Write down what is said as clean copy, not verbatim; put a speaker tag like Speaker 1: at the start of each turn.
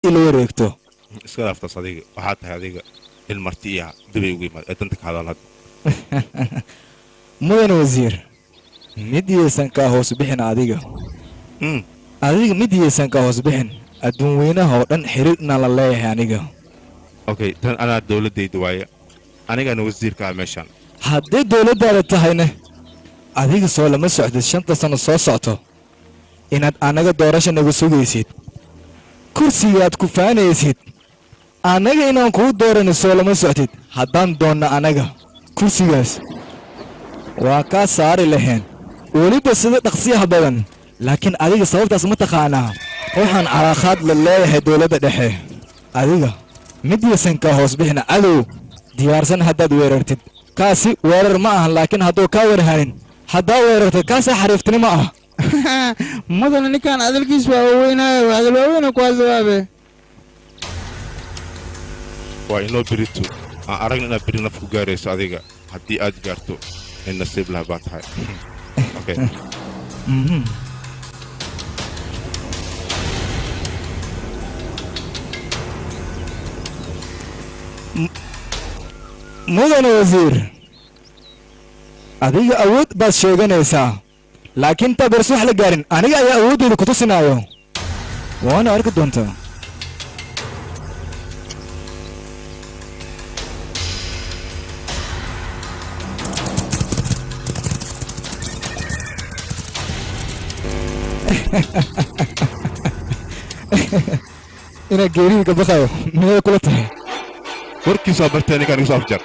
Speaker 1: ilo wareegto
Speaker 2: iska dhaaftas adiga waxaa tahay adiga ilmartiya dibay ugu yimaad danta ka hadal had
Speaker 1: mudan wasiir midiyeysan ka hoos bixin adiga adiga midiyeysan ka hoos bixin adduun weynaha oo dhan xiriirna la leeyahay aniga
Speaker 2: okay tan anaa dawladayda waaya anigana wasiirka meeshan
Speaker 1: haddii dawladdaada tahayna adiga soo lama socdid 5 sano soo socto inaad anaga doorasho nagu sugaysid kursigaad ku faanaysid anaga inaan kuu doorano soo lama socdid haddaan doonna anaga kursigaas waa kaa saari lahayn weliba sida dhaqsiyaha badan laakiin adiga sababtaas ma taqaanaa waxaan calaaqaad la leeyahay dawladda dhexe adiga midiyeysan ka hoos bixina cadow diyaarsan haddaad weerartid kaasi weerar ma ahan laakiin hadduu kaa warhanin haddaa weerartid kaasi xariiftinimo ah
Speaker 3: mudana ninkaan adalkiis waa waaweynayo adal waaweyna kuwaa jawaabe
Speaker 2: waa inoo berito aan aragna inaad beri naf ku gaarayso adiga haddii aad gaarto in nasiib laha baa tahay okay
Speaker 1: mudan wasiir adiga awood baad sheeganaysaa laakiin ta barso wax la gaarin aniga ayaa awooddeeda ku tusinaayo waana arki doontaa inaad geerihii ka baqayo miyay kula tahay
Speaker 2: warkiisaa bartee ninkaan igu soo afjar